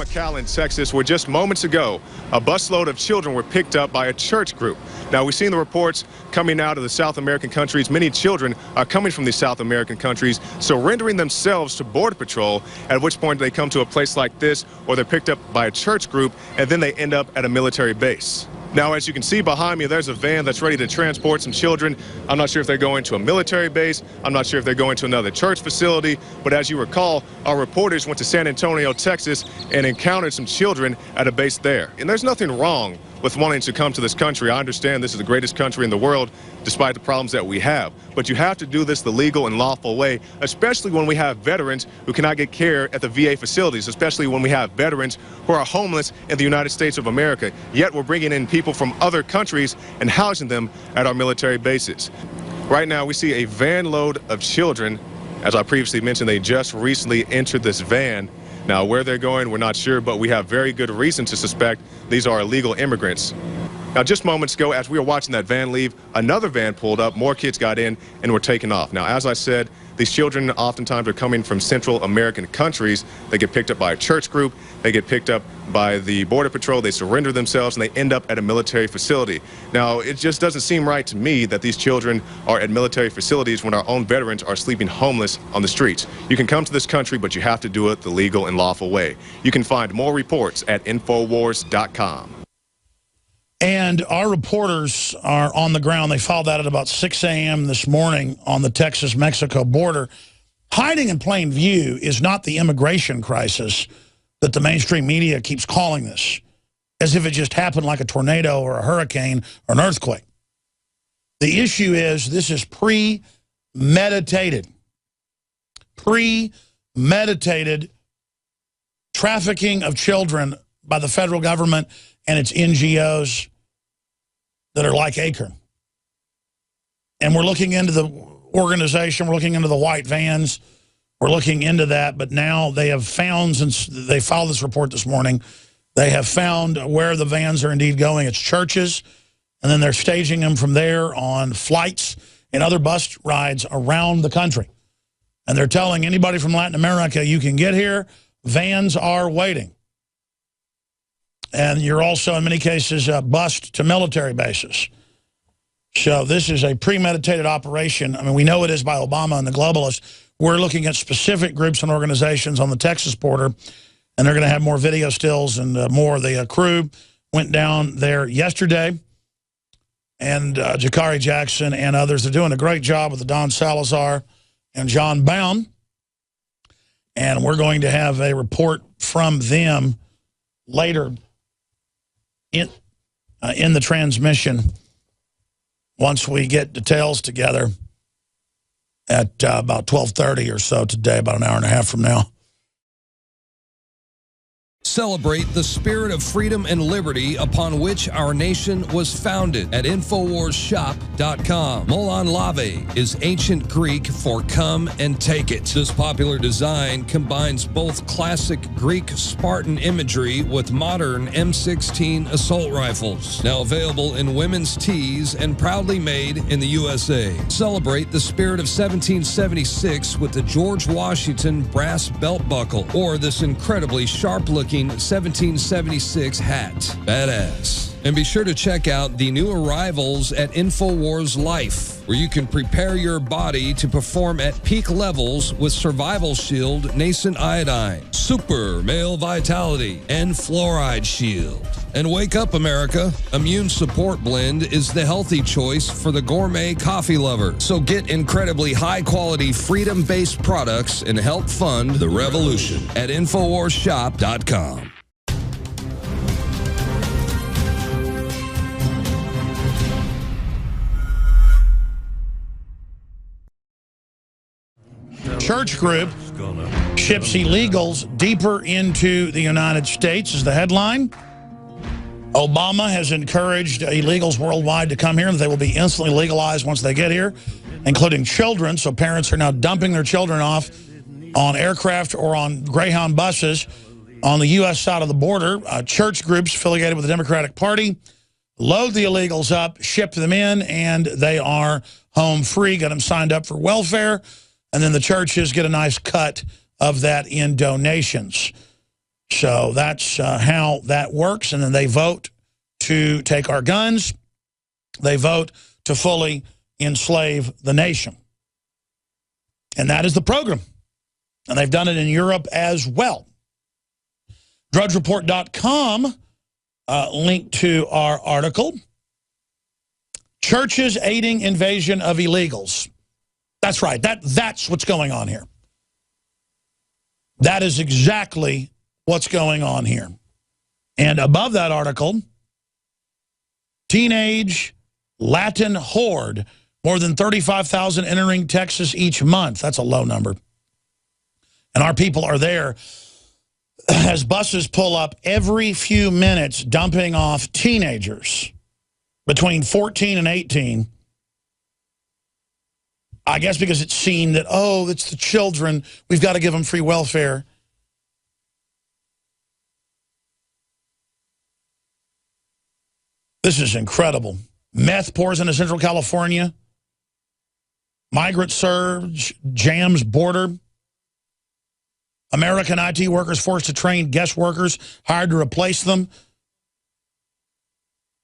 in McAllen, Texas, where just moments ago, a busload of children were picked up by a church group. Now, we've seen the reports coming out of the South American countries. Many children are coming from these South American countries, surrendering themselves to Border Patrol, at which point they come to a place like this, or they're picked up by a church group, and then they end up at a military base. Now, as you can see behind me, there's a van that's ready to transport some children. I'm not sure if they're going to a military base. I'm not sure if they're going to another church facility. But as you recall, our reporters went to San Antonio, Texas, and encountered some children at a base there. And there's nothing wrong with wanting to come to this country. I understand this is the greatest country in the world, despite the problems that we have. But you have to do this the legal and lawful way, especially when we have veterans who cannot get care at the VA facilities, especially when we have veterans who are homeless in the United States of America. Yet we're bringing in people from other countries and housing them at our military bases. Right now, we see a van load of children. As I previously mentioned, they just recently entered this van. Now, where they're going, we're not sure, but we have very good reason to suspect these are illegal immigrants. Now, just moments ago, as we were watching that van leave, another van pulled up, more kids got in, and were taken off. Now, as I said, these children oftentimes are coming from Central American countries. They get picked up by a church group, they get picked up by the Border Patrol, they surrender themselves, and they end up at a military facility. Now, it just doesn't seem right to me that these children are at military facilities when our own veterans are sleeping homeless on the streets. You can come to this country, but you have to do it the legal and lawful way. You can find more reports at Infowars.com. And our reporters are on the ground. They filed that at about 6 a.m. this morning on the Texas-Mexico border. Hiding in plain view is not the immigration crisis that the mainstream media keeps calling this, as if it just happened like a tornado or a hurricane or an earthquake. The issue is this is premeditated trafficking of children by the federal government and its NGOs that are like Acorn. And we're looking into the organization, we're looking into the white vans, we're looking into that, but now they have found, since they filed this report this morning, they have found where the vans are indeed going. It's churches, and then they're staging them from there on flights and other bus rides around the country. And they're telling anybody from Latin America, you can get here, vans are waiting. And you're also, in many cases, bused to military bases. So this is a premeditated operation. I mean, we know it is by Obama and the globalists. We're looking at specific groups and organizations on the Texas border, and they're going to have more video stills and more. The crew went down there yesterday, and Jakari Jackson and others are doing a great job with the Don Salazar and John Baum. And we're going to have a report from them later in the transmission once we get details together at about 12:30 or so today, about an hour and a half from now. Celebrate the spirit of freedom and liberty upon which our nation was founded at InfoWarsShop.com. Molon Lave is ancient Greek for come and take it. This popular design combines both classic Greek Spartan imagery with modern M16 assault rifles. Now available in women's tees and proudly made in the USA. Celebrate the spirit of 1776 with the George Washington brass belt buckle or this incredibly sharp-looking 1776 hat. Badass. And be sure to check out the new arrivals at InfoWars Life, where you can prepare your body to perform at peak levels with Survival Shield, Nascent Iodine, Super Male Vitality, and Fluoride Shield. And wake up, America. Immune Support Blend is the healthy choice for the gourmet coffee lover. So get incredibly high-quality, freedom-based products and help fund the revolution at InfoWarsShop.com. Church group ships illegals deeper into the United States is the headline. Obama has encouraged illegals worldwide to come here, and they will be instantly legalized once they get here, including children. So parents are now dumping their children off on aircraft or on Greyhound buses on the U.S. side of the border. Church groups affiliated with the Democratic Party load the illegals up, ship them in, and they are home free, get them signed up for welfare, and then the churches get a nice cut of that in donations. So that's how that works. And then they vote to take our guns. They vote to fully enslave the nation. And that is the program. And they've done it in Europe as well. DrudgeReport.com, link to our article. Churches aiding invasion of illegals. That's right. That's what's going on here. That is exactly what's going on here. And above that article, teenage Latin horde, more than 35,000 entering Texas each month. That's a low number. And our people are there as buses pull up every few minutes, dumping off teenagers between 14 and 18. I guess because it's seen that, oh, it's the children. We've got to give them free welfare. This is incredible. Meth pours into Central California. Migrant surge jams border. American IT workers forced to train guest workers hired to replace them.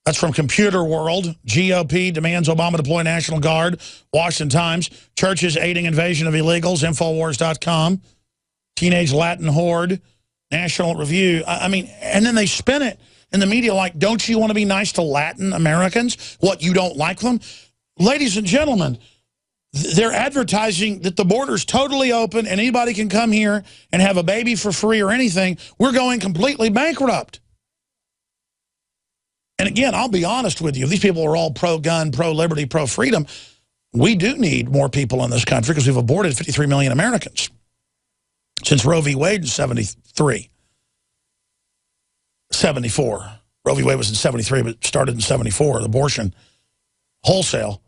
That's from Computer World. GOP demands Obama deploy National Guard. Washington Times. Churches aiding invasion of illegals. Infowars.com. Teenage Latin horde. National Review. I mean, and then they spin it in the media like, don't you want to be nice to Latin Americans? What, you don't like them? Ladies and gentlemen, they're advertising that the border's totally open and anybody can come here and have a baby for free or anything. We're going completely bankrupt. And again, I'll be honest with you. These people are all pro-gun, pro-liberty, pro-freedom. We do need more people in this country because we've aborted 53 million Americans since Roe v. Wade in 73. 74. Roe v. Wade was in 73, but started in 74, abortion, wholesale.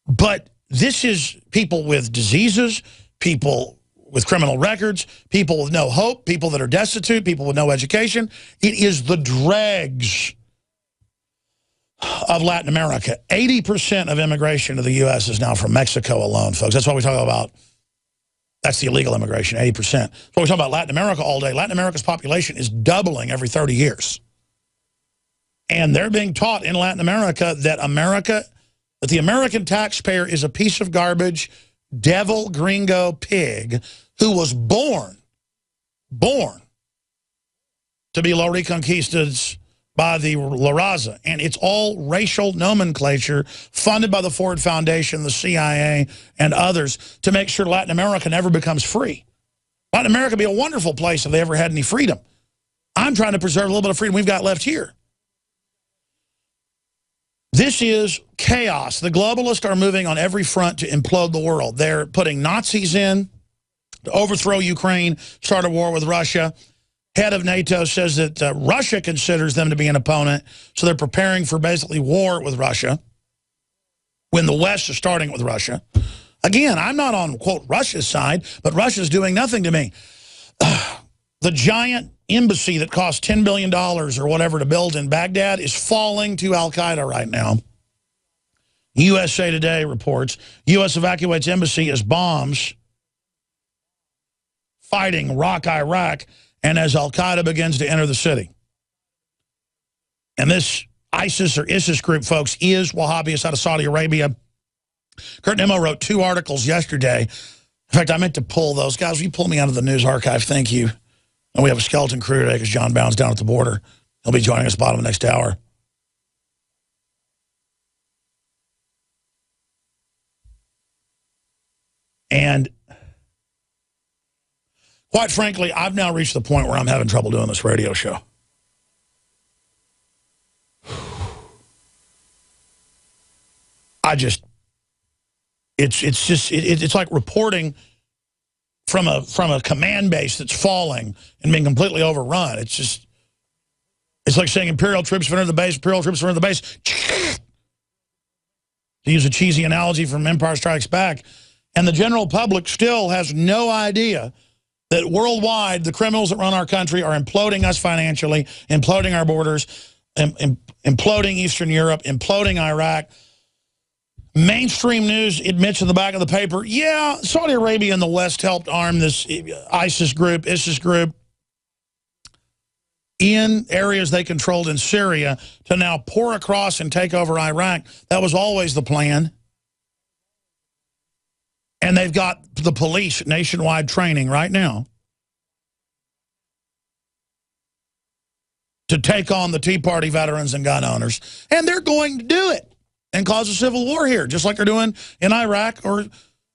But this is people with diseases, people with criminal records, people with no hope, people that are destitute, people with no education. It is the dregs of Latin America. 80% of immigration to the U.S. is now from Mexico alone, folks. That's what we talk about. That's the illegal immigration, 80%. That's what we talk about Latin America all day. Latin America's population is doubling every 30 years. And they're being taught in Latin America that the American taxpayer is a piece of garbage, devil, gringo, pig, who was born to be Los Reconquistas by the La Raza. And it's all racial nomenclature funded by the Ford Foundation, the CIA, and others to make sure Latin America never becomes free. Latin America would be a wonderful place if they ever had any freedom. I'm trying to preserve a little bit of freedom we've got left here. This is chaos. The globalists are moving on every front to implode the world. They're putting Nazis in to overthrow Ukraine, start a war with Russia. Head of NATO says that Russia considers them to be an opponent, so they're preparing for basically war with Russia when the West is starting with Russia. Again, I'm not on, quote, Russia's side, but Russia's doing nothing to me. The giant embassy that cost $10 billion or whatever to build in Baghdad is falling to al-Qaeda right now. USA Today reports, U.S. evacuates embassy as bombs fighting rock Iraq and as al-Qaeda begins to enter the city. And this ISIS or ISIS group, folks, is Wahhabis out of Saudi Arabia. Kurt Nimmo wrote 2 articles yesterday. In fact, I meant to pull those. Guys, will you pull me out of the news archive? Thank you. And we have a skeleton crew today because John Bound's down at the border. He'll be joining us bottom of the next hour. And quite frankly, I've now reached the point where I'm having trouble doing this radio show. It's like reporting from a command base that's falling and being completely overrun. It's like saying Imperial troops have entered the base, Imperial troops have entered the base. To use a cheesy analogy from Empire Strikes Back. And the general public still has no idea that worldwide the criminals that run our country are imploding us financially, imploding our borders, imploding Eastern Europe, imploding Iraq. Mainstream news admits in the back of the paper, yeah, Saudi Arabia and the West helped arm this ISIS group. in areas they controlled in Syria to now pour across and take over Iraq. That was always the plan. And they've got the police nationwide training right now to take on the Tea Party veterans and gun owners. And they're going to do it and cause a civil war here, just like they're doing in Iraq or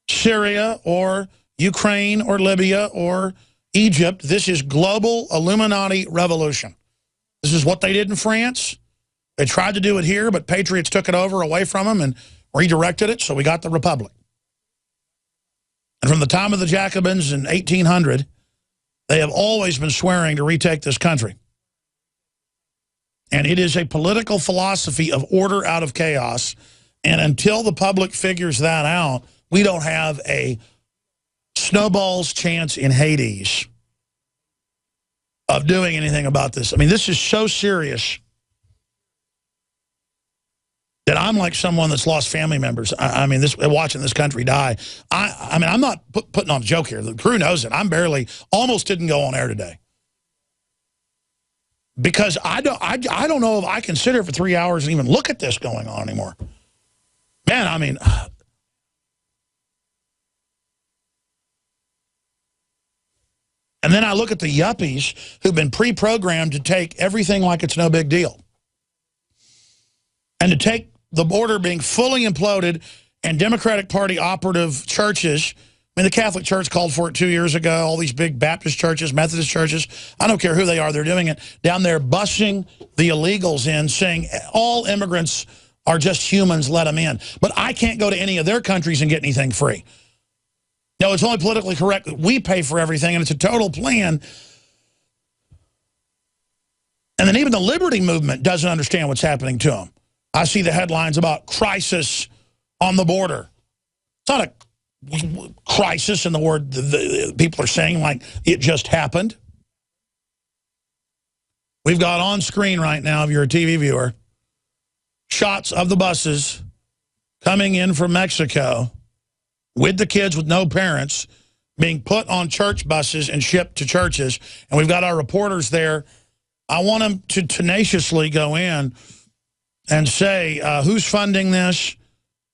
Syria or Ukraine or Libya or Egypt. This is global Illuminati revolution. This is what they did in France. They tried to do it here, but patriots took it over away from them and redirected it, so we got the Republic. And from the time of the Jacobins in 1800, they have always been swearing to retake this country. And it is a political philosophy of order out of chaos. And until the public figures that out, we don't have a snowball's chance in Hades of doing anything about this. I mean, this is so serious that I'm like someone that's lost family members. I mean, watching this country die. I mean, I'm not putting on a joke here. The crew knows it. Almost didn't go on air today. Because I don't know if I can sit here for 3 hours and even look at this going on anymore. Man, I mean, and then I look at the yuppies who've been pre-programmed to take everything like it's no big deal. And to take the border being fully imploded and Democratic Party operative churches. I mean, the Catholic Church called for it 2 years ago. All these big Baptist churches, Methodist churches, I don't care who they are, they're doing it. Down there busing the illegals in, saying all immigrants are just humans, let them in. But I can't go to any of their countries and get anything free. No, it's only politically correct that we pay for everything, and it's a total plan. And then even the Liberty Movement doesn't understand what's happening to them. I see the headlines about crisis on the border. It's not a crisis in the word the people are saying like it just happened. We've got on screen right now, if you're a TV viewer, shots of the buses coming in from Mexico with the kids with no parents being put on church buses and shipped to churches. And we've got our reporters there. I want them to tenaciously go in and say who's funding this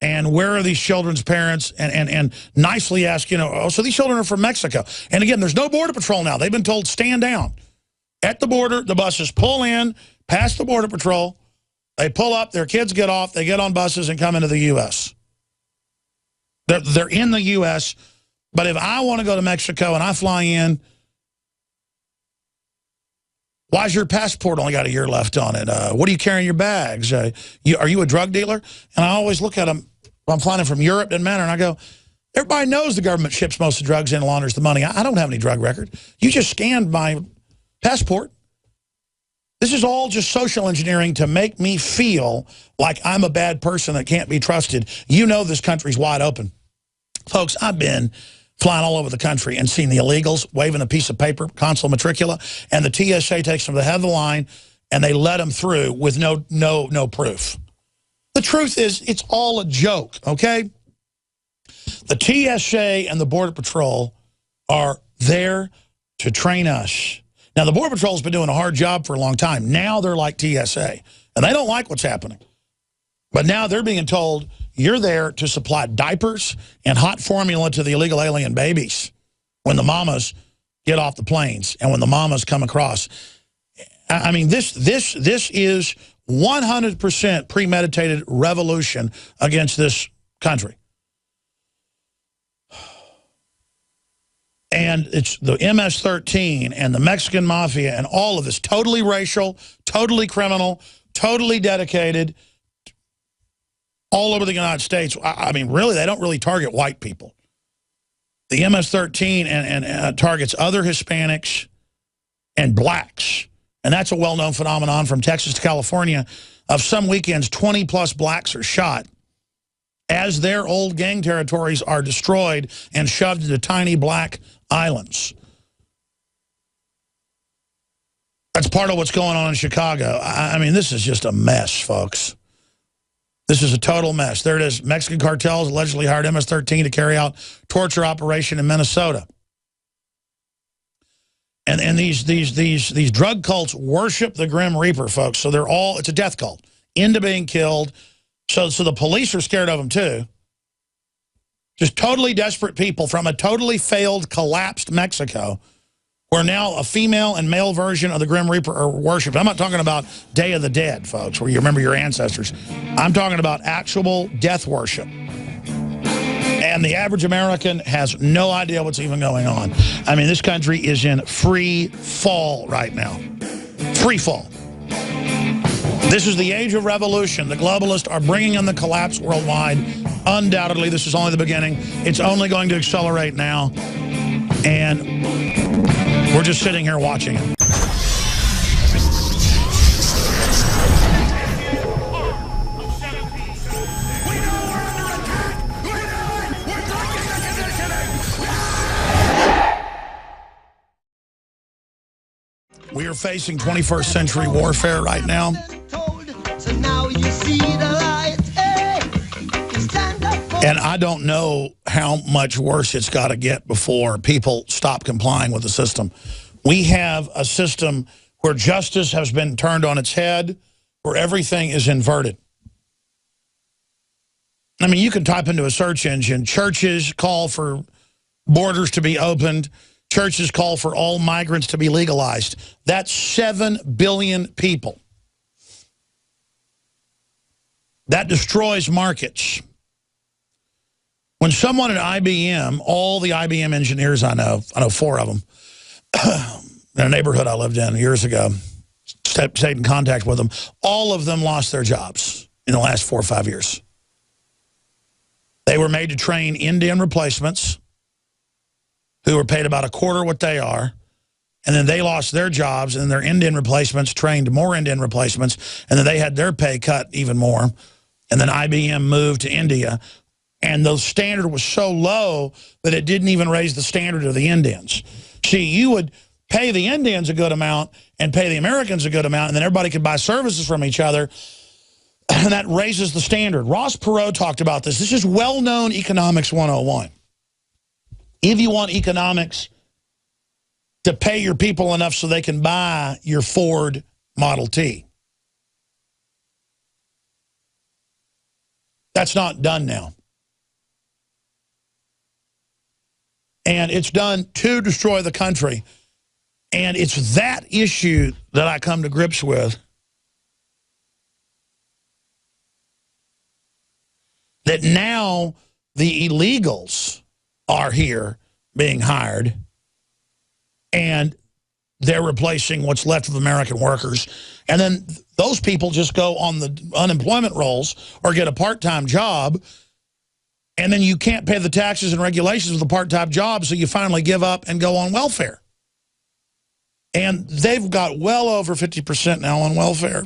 and where are these children's parents, and nicely ask, you know, oh, so these children are from Mexico. And again, there's no Border Patrol now. They've been told stand down. At the border, the buses pull in, past the Border Patrol. They pull up, their kids get off, they get on buses and come into the U.S. They're in the U.S., but if I want to go to Mexico and I fly in, why's your passport only got a year left on it? What are you carrying in your bags? Are you a drug dealer? And I always look at them. I'm flying from Europe, doesn't matter. And I go, everybody knows the government ships most of the drugs in and launders the money. I don't have any drug record. You just scanned my passport. This is all just social engineering to make me feel like I'm a bad person that can't be trusted. You know this country's wide open. Folks, I've been flying all over the country and seen the illegals waving a piece of paper, consular matricula, and the TSA takes them to the head of the line, and they let them through with no proof. The truth is, it's all a joke, okay? The TSA and the Border Patrol are there to train us. Now, the Border Patrol's been doing a hard job for a long time. Now they're like TSA, and they don't like what's happening. But now they're being told, you're there to supply diapers and hot formula to the illegal alien babies when the mamas get off the planes and when the mamas come across. I mean, this is 100% premeditated revolution against this country. And it's the MS-13 and the Mexican mafia and all of this, totally racial, totally criminal, totally dedicated, all over the United States. I mean, really, they don't really target white people. The MS-13 and targets other Hispanics and blacks. And that's a well-known phenomenon from Texas to California. Of some weekends, 20-plus blacks are shot as their old gang territories are destroyed and shoved into tiny black islands. That's part of what's going on in Chicago. I mean, this is just a mess, folks. This is a total mess. There it is. Mexican cartels allegedly hired MS-13 to carry out torture operation in Minnesota. And these drug cults worship the Grim Reaper, folks. So it's a death cult into being killed. So the police are scared of them too. Just totally desperate people from a totally failed, collapsed Mexico, where now a female and male version of the Grim Reaper are worshipped. I'm not talking about Day of the Dead, folks, where you remember your ancestors. I'm talking about actual death worship. And the average American has no idea what's even going on. I mean, this country is in free fall right now. Free fall. This is the age of revolution. The globalists are bringing in the collapse worldwide. Undoubtedly, this is only the beginning. It's only going to accelerate now. And we're just sitting here watching it. We are facing 21st century warfare right now. And I don't know how much worse it's got to get before people stop complying with the system. We have a system where justice has been turned on its head, where everything is inverted. I mean, you can type into a search engine, churches call for borders to be opened, churches call for all migrants to be legalized. That's 7 billion people. That destroys markets. When someone at IBM, all the IBM engineers I know 4 of them, in a neighborhood I lived in years ago, stayed in contact with them, all of them lost their jobs in the last 4 or 5 years. They were made to train Indian replacements who were paid about a quarter what they are, and then they lost their jobs, and their Indian replacements trained more Indian replacements, and then they had their pay cut even more, and then IBM moved to India, and the standard was so low that it didn't even raise the standard of the Indians. See, you would pay the Indians a good amount and pay the Americans a good amount, and then everybody could buy services from each other, and that raises the standard. Ross Perot talked about this. This is well-known economics 101. If you want economics to pay your people enough so they can buy your Ford Model T. That's not done now. And it's done to destroy the country. And it's that issue that I come to grips with. That now the illegals are here being hired, and they're replacing what's left of American workers. And then those people just go on the unemployment rolls or get a part-time job, and then you can't pay the taxes and regulations of the part-time job, so you finally give up and go on welfare. And they've got well over 50% now on welfare.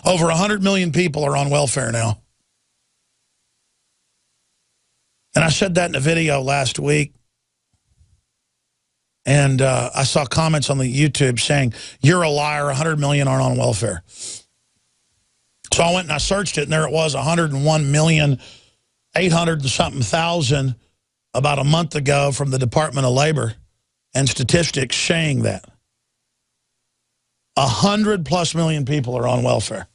Over 100 million people are on welfare now. And I said that in a video last week. And I saw comments on the YouTube saying, you're a liar, 100 million aren't on welfare. So I went and I searched it, and there it was, 101,800,000 about a month ago from the Department of Labor and Statistics saying that. 100+ million people are on welfare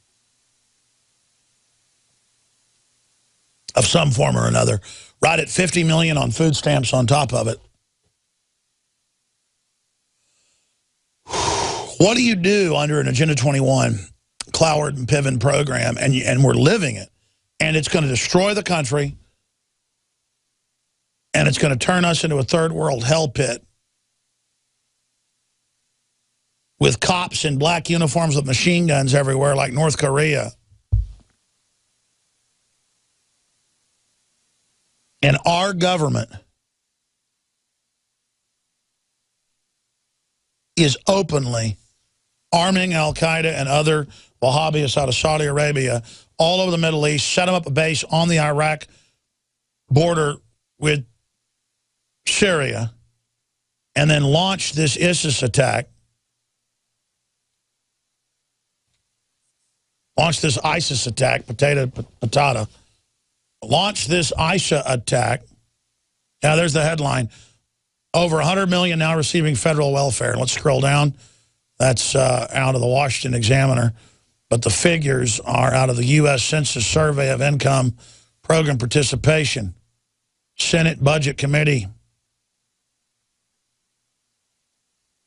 of some form or another. Right at 50 million on food stamps on top of it. What do you do under an Agenda 21 Cloward and Piven program, and we're living it, and it's going to destroy the country, and it's going to turn us into a third world hell pit with cops in black uniforms with machine guns everywhere like North Korea. And our government is openly arming al-Qaeda and other Wahhabis out of Saudi Arabia all over the Middle East, set them up a base on the Iraq border with Syria, and then launch this ISIS attack. Launch this ISIS attack, patata. Launch this ISIS attack. Now, there's the headline. Over 100 million now receiving federal welfare. Let's scroll down. That's out of the Washington Examiner. But the figures are out of the U.S. Census Survey of Income Program Participation. Senate Budget Committee.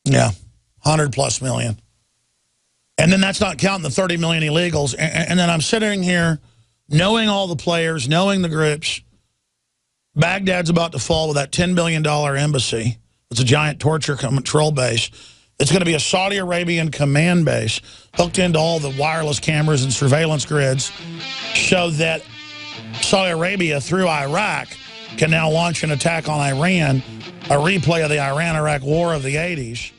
Yeah, 100+ million. And then that's not counting the 30 million illegals. And then I'm sitting here knowing all the players, knowing the groups. Baghdad's about to fall with that $10 billion embassy. It's a giant torture control base. It's going to be a Saudi Arabian command base hooked into all the wireless cameras and surveillance grids so that Saudi Arabia, through Iraq, can now launch an attack on Iran, a replay of the Iran-Iraq war of the 80s.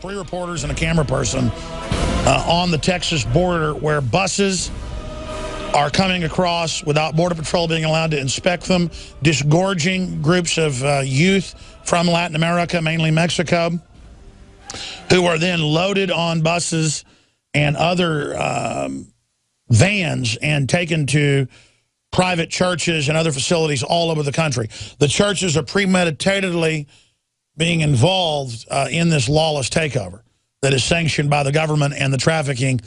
3 reporters and a camera person on the Texas border where buses are coming across without Border Patrol being allowed to inspect them, disgorging groups of youth from Latin America, mainly Mexico, who are then loaded on buses and other vans and taken to private churches and other facilities all over the country. The churches are premeditatedly being involved in this lawless takeover that is sanctioned by the government and the trafficking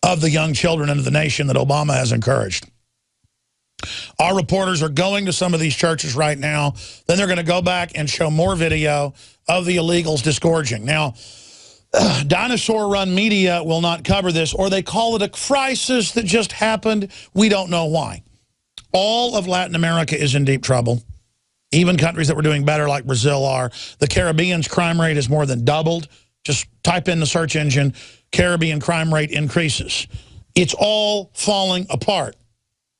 of the young children into the nation that Obama has encouraged. Our reporters are going to some of these churches right now. Then they're going to go back and show more video of the illegals disgorging. Now, dinosaur-run media will not cover this, or they call it a crisis that just happened. We don't know why. All of Latin America is in deep trouble. Even countries that were doing better like Brazil are. The Caribbean's crime rate has more than doubled. Just type in the search engine, Caribbean crime rate increases. It's all falling apart.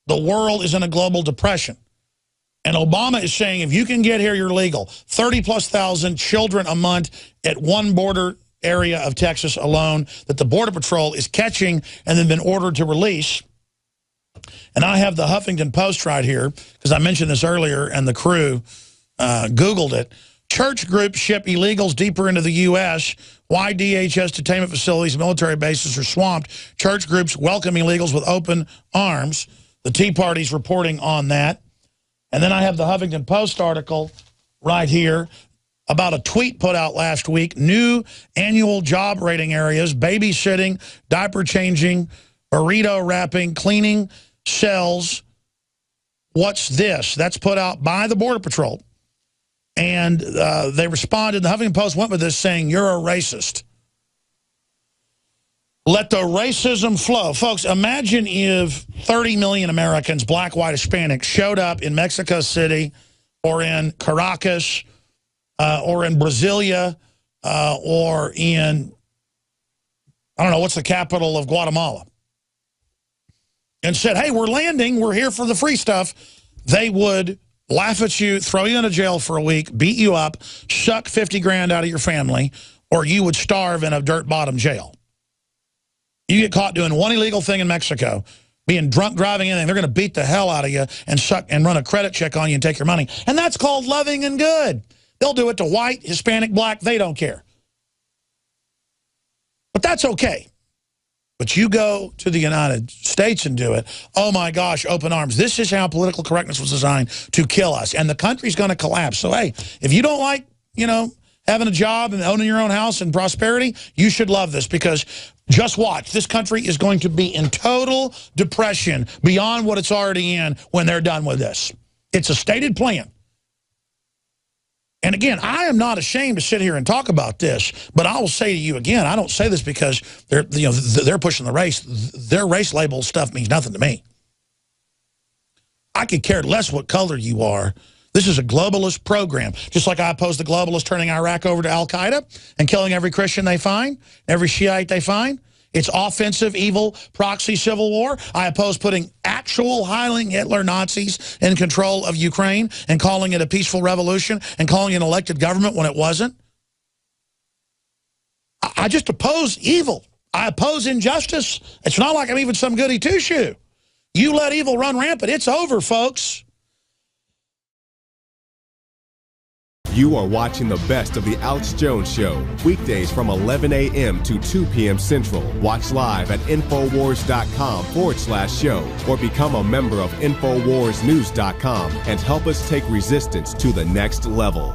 The world is in a global depression. And Obama is saying, if you can get here, you're legal. 30,000+ children a month at one border area of Texas alone that the Border Patrol is catching and then been ordered to release. And I have the Huffington Post right here, because I mentioned this earlier, and the crew Googled it. Church groups ship illegals deeper into the U.S. Why DHS detainment facilities, military bases are swamped. Church groups welcome illegals with open arms. The Tea Party's reporting on that. And then I have the Huffington Post article right here about a tweet put out last week. New annual job rating areas, babysitting, diaper changing, burrito wrapping, cleaning cells. What's this? That's put out by the Border Patrol. And they responded, the Huffington Post went with this saying, you're a racist. Let the racism flow. Folks, imagine if 30 million Americans, black, white, Hispanic, showed up in Mexico City or in Caracas or in Brasilia or in, I don't know, what's the capital of Guatemala, and said, hey, we're landing, we're here for the free stuff. They would laugh at you, throw you into jail for a week, beat you up, suck 50 grand out of your family, or you would starve in a dirt bottom jail. You get caught doing one illegal thing in Mexico, being drunk driving in, and they're going to beat the hell out of you and suck and run a credit check on you and take your money. And that's called loving and good. They'll do it to white, Hispanic, black, they don't care. But that's okay. But you go to the United States and do it, oh my gosh, open arms. This is how political correctness was designed to kill us. And the country's going to collapse. So, hey, if you don't like, you know, having a job and owning your own house and prosperity, you should love this, because just watch. This country is going to be in total depression beyond what it's already in when they're done with this. It's a stated plan. And again, I am not ashamed to sit here and talk about this, but I will say to you again, I don't say this because they're pushing the race. Their race label stuff means nothing to me. I could care less what color you are. This is a globalist program. Just like I oppose the globalists turning Iraq over to Al-Qaeda and killing every Christian they find, every Shiite they find. It's offensive, evil, proxy civil war. I oppose putting actual Heiling Hitler Nazis in control of Ukraine and calling it a peaceful revolution and calling it an elected government when it wasn't. I just oppose evil. I oppose injustice. It's not like I'm even some goody two-shoe. You let evil run rampant, it's over, folks. You are watching the best of the Alex Jones Show, weekdays from 11 a.m. to 2 p.m. Central. Watch live at Infowars.com/show or become a member of InfoWarsNews.com and help us take resistance to the next level.